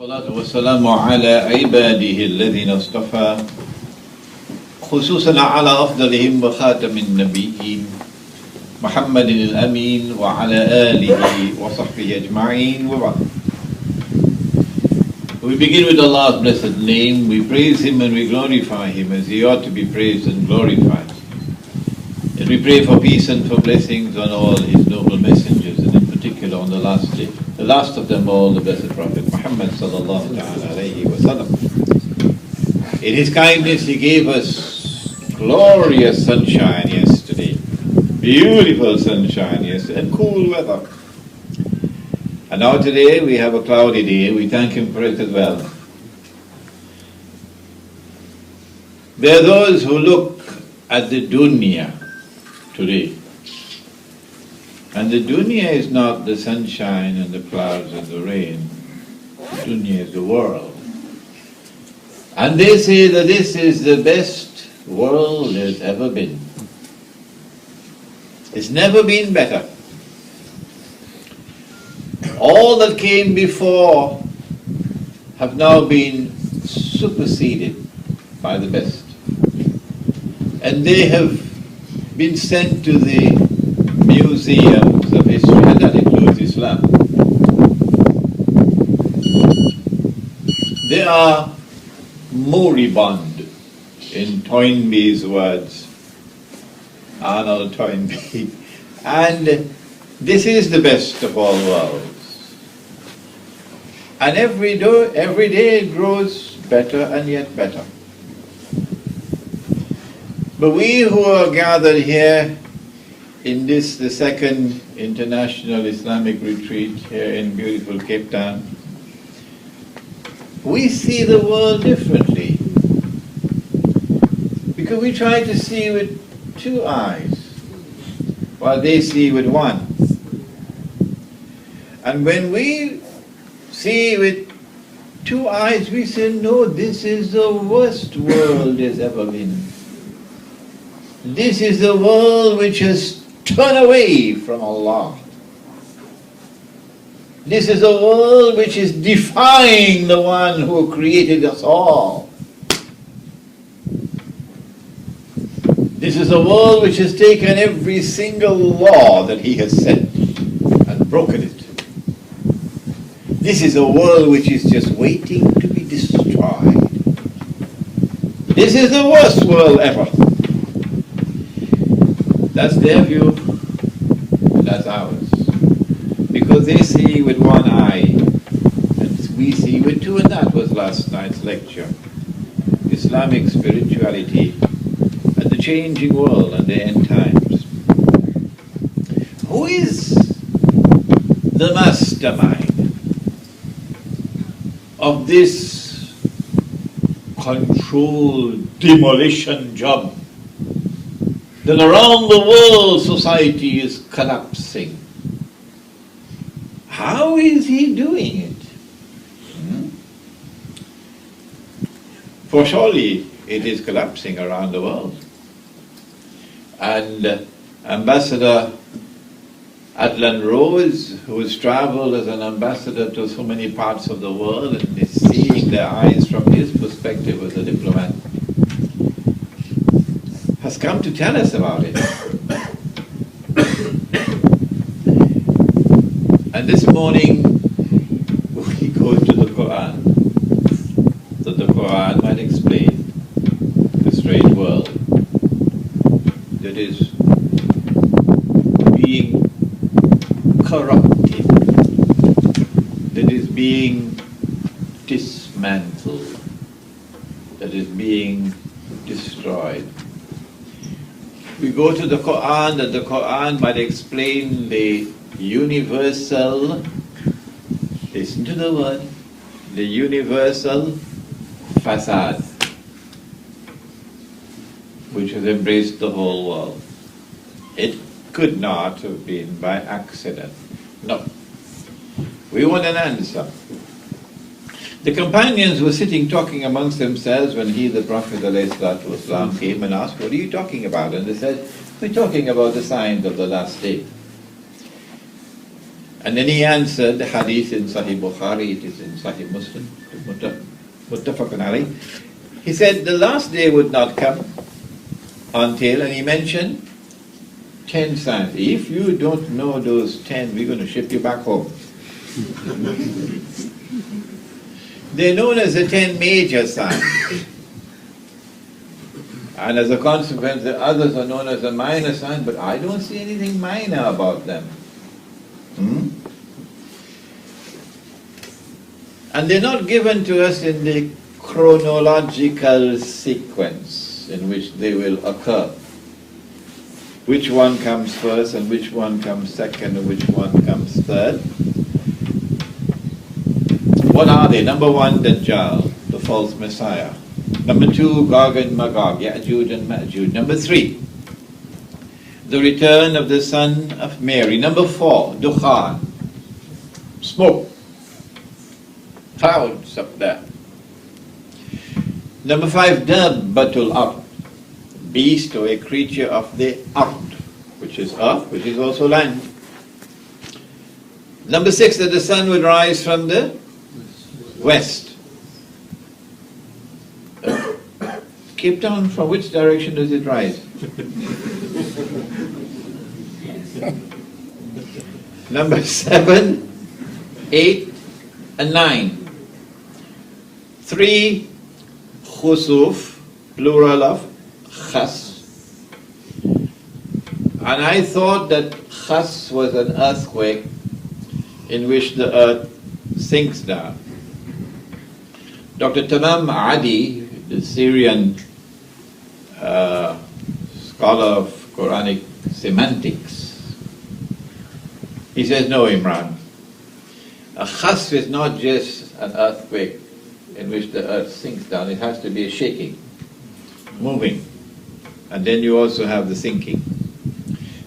الصلاة والسلام على عباده الذين اصطفى خصوصا على أفضلهم وخاتم النبيين محمد الأمين وعلى آله وصحبه أجمعين وبعد. We begin with Allah's blessed name. We praise Him and we glorify Him as He ought to be praised and glorified. And we pray for peace and for blessings on all His noble messengers, and in particular on the last day, the last of them all, the blessed Prophet Muhammad sallallahu alayhi wa sallam. In His kindness He gave us glorious sunshine yesterday, beautiful sunshine yesterday, and cool weather. And now today we have a cloudy day. We thank Him for it as well. There are those who look at the dunya today. And the dunya is not the sunshine and the clouds and the rain. The dunya is the world. And they say that this is the best world there's ever been. It's never been better. All that came before have now been superseded by the best. And they have been sent to the museums of history, and that includes Islam. They are moribund, in Toynbee's words, Arnold Toynbee, and this is the best of all worlds. And every day it grows better and yet better. But we who are gathered here in this, the second International Islamic Retreat here in beautiful Cape Town, we see the world differently. Because we try to see with two eyes, while they see with one. And when we see with two eyes, we say, no, this is the worst world there's ever been. This is the world which has turned away from Allah. This is a world which is defying the one who created us all. This is a world which has taken every single law that He has set and broken it. This is a world which is just waiting to be destroyed. This is the worst world ever. That's their view, and that's ours. Because they see with one eye, and we see with two, and that was last night's lecture. Islamic spirituality and the changing world and the end times. Who is the mastermind of this controlled demolition job that around the world society is collapsing? How is he doing it? For surely it is collapsing around the world. And Ambassador Adlan Rose, who has traveled as an ambassador to so many parts of the world and is seeing their eyes from his perspective as a diplomat, has come to tell us about it. And this morning we go to the Quran, that the Quran might explain the strange world that is being corrupted, that is being dismantled, that is being destroyed. We go to the Quran, that the Quran might explain the universal, listen to the word, the universal facade, which has embraced the whole world. It could not have been by accident. No. We want an answer. The companions were sitting talking amongst themselves when the Prophet ﷺ came and asked, what are you talking about? And they said, we're talking about the signs of the last day. And then he answered the hadith in Sahih Bukhari, it is in Sahih Muslim, Muttafaqun alayh. He said the last day would not come until, and he mentioned 10 signs. If you don't know those 10, we're going to ship you back home. They're known as the 10 major signs. And as a consequence, the others are known as the minor signs, but I don't see anything minor about them. And they're not given to us in the chronological sequence in which they will occur. Which one comes first and which one comes second and which one comes third. What are they? Number one, Dajjal, the false messiah. Number two, Gog and Magog, Ya'juj and Ma'juj. Number three, the return of the son of Mary. Number four, Dukhan, smoke, clouds up there. Number five, Dabbatul Ard, beast or a creature of the Ard, which is earth, which is also land. Number six, that the sun would rise from the west. Cape Town, from which direction does it rise? Number 7, 8, and 9. 3, khusuf, plural of khas. And I thought that khas was an earthquake in which the earth sinks down. Dr. Tamam Adi, the Syrian scholar of Quranic semantics, he says, no, Imran. A khas is not just an earthquake in which the earth sinks down. It has to be a shaking, moving. And then you also have the sinking.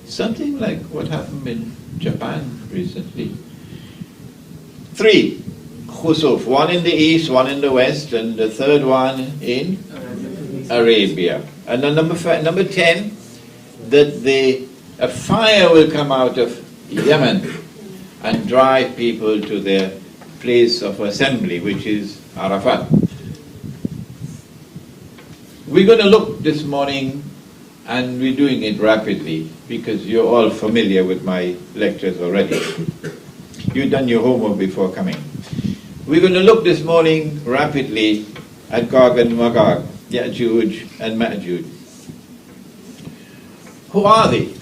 Something like what happened in Japan recently. 3, khusuf, one in the east, one in the west, and the third one in Arabia. And then number 10, that a fire will come out of Yemen and drive people to their place of assembly, which is Arafat. We're going to look this morning, and we're doing it rapidly because you're all familiar with my lectures already. You've done your homework before coming. We're going to look this morning rapidly at Gog and Magog, Ya'juj and Ma'juj. Who are they?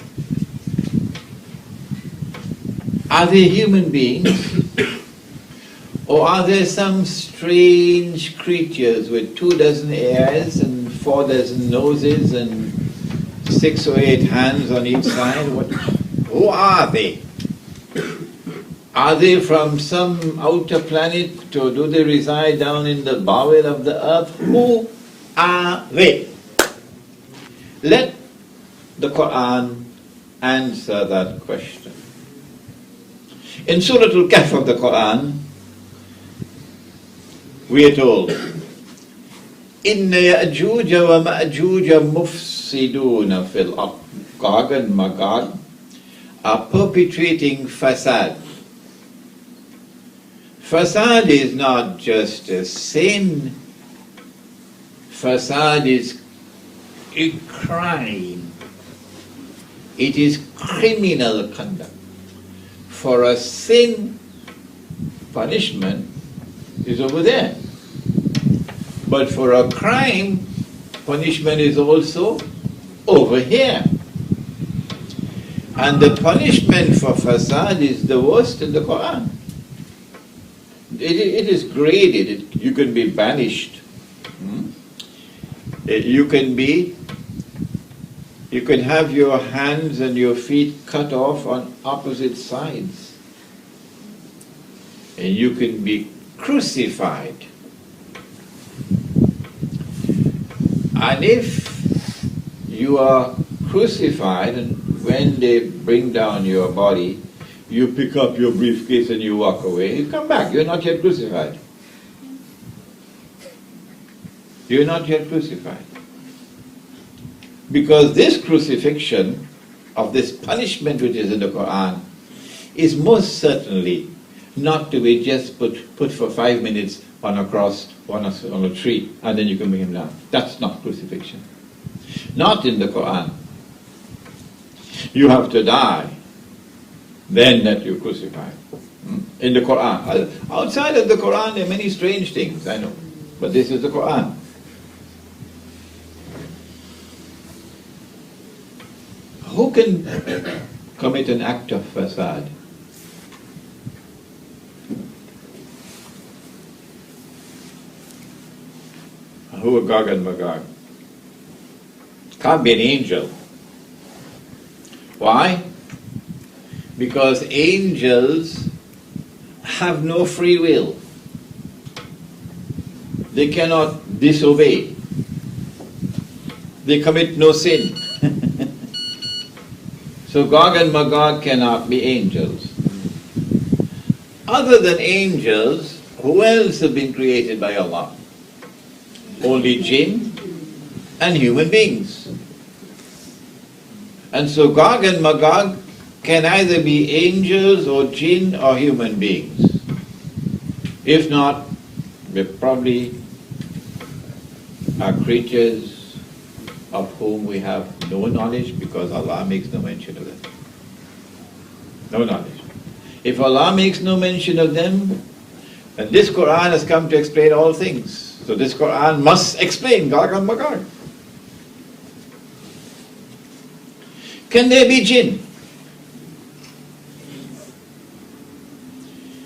Are they human beings? Or are there some strange creatures with 24 ears and 4 noses and 6 or 8 hands on each side? Who are they? Are they from some outer planet, or do they reside down in the bowel of the earth? Who are they? Let the Quran answer that question. In Surah Al-Kahf of the Quran, we are told, Inna Ya'juj wa Ma'juj mufsiduna fil ard. Gog and Magog are perpetrating fasad. Fasad is not just a sin. Fasad is a crime. It is criminal conduct. For a sin, punishment is over there. But for a crime, punishment is also over here. And the punishment for fasad is the worst in the Quran. It is graded. You can be banished. You can have your hands and your feet cut off on opposite sides. And you can be crucified. And if you are crucified, and when they bring down your body, you pick up your briefcase and you walk away, you come back, you're not yet crucified. You're not yet crucified. Because this crucifixion of this punishment which is in the Quran is most certainly not to be just put for 5 minutes on a cross, on a tree, and then you can bring him down. That's not crucifixion. Not in the Quran. You have to die, then that you crucify. In the Quran. Outside of the Quran, there are many strange things, I know. But this is the Quran. Who can commit an act of fasad? Who are Gog and Magog? Can't be an angel. Why? Because angels have no free will. They cannot disobey. They commit no sin. So Gog and Magog cannot be angels. Other than angels, who else have been created by Allah? Only jinn and human beings. And so Gog and Magog can either be angels or jinn or human beings. If not, they probably are creatures of whom we have no knowledge, because Allah makes no mention of them. No knowledge. If Allah makes no mention of them, then this Quran has come to explain all things. So this Quran must explain Gog and Magog. Can there be jinn?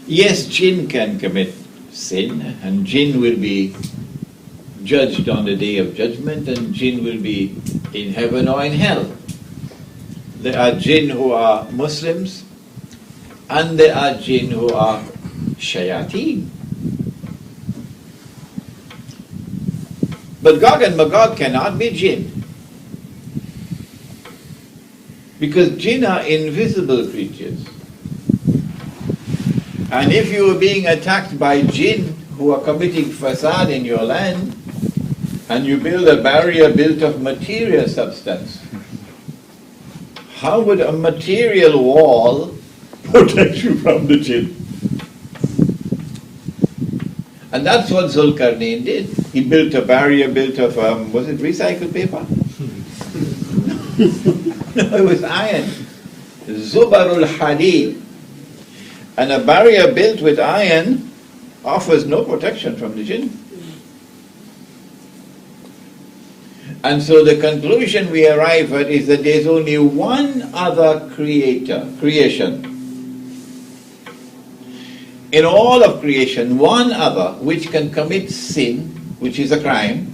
Yes, jinn can commit sin, and jinn will be judged on the day of judgment, and jinn will be in heaven or in hell. There are jinn who are Muslims, and there are jinn who are shayateen. But Gog and Magog cannot be jinn, because jinn are invisible creatures. And if you are being attacked by jinn who are committing fasad in your land, and you build a barrier built of material substance, how would a material wall protect you from the jinn? And that's what Zulkarnain did. He built a barrier built of, was it recycled paper? No, it was iron. Zubarul Hadid. And a barrier built with iron offers no protection from the jinn. And so the conclusion we arrive at is that there's only one other creation. In all of creation, one other which can commit sin, which is a crime,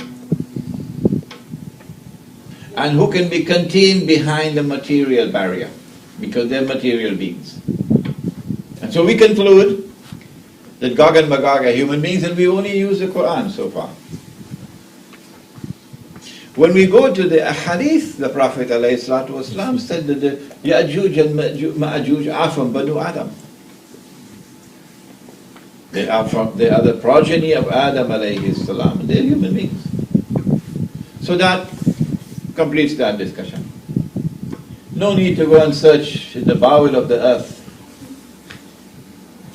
and who can be contained behind the material barrier, because they're material beings. And so we conclude that Gog and Magog are human beings, and we only use the Quran so far. When we go to the hadith, the Prophet ﷺ said that the Ya'juj and Ma'juj are from Banu Adam. They are the progeny of Adam alayhi salam. They're human beings. So that completes that discussion. No need to go and search in the bowel of the earth.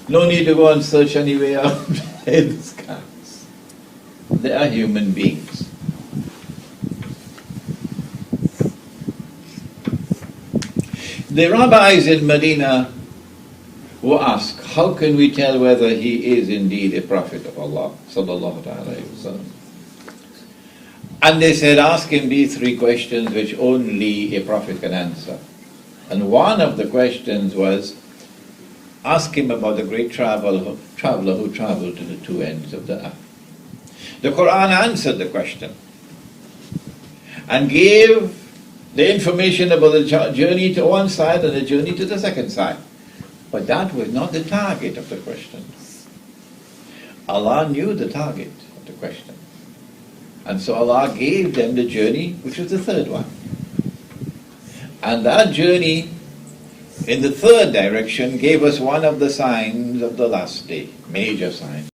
No need to go and search anywhere in the skies. They are human beings. The rabbis in Medina were asked, how can we tell whether he is indeed a prophet of Allah? Sallallahu alayhi wasallam. And they said, ask him these three questions which only a prophet can answer. And one of the questions was, ask him about the great traveler who traveled to the two ends of the earth. The Quran answered the question and gave the information about the journey to one side and the journey to the second side. But that was not the target of the question. Allah knew the target of the question. And so Allah gave them the journey, which was the third one. And that journey in the third direction gave us one of the signs of the last day, major signs.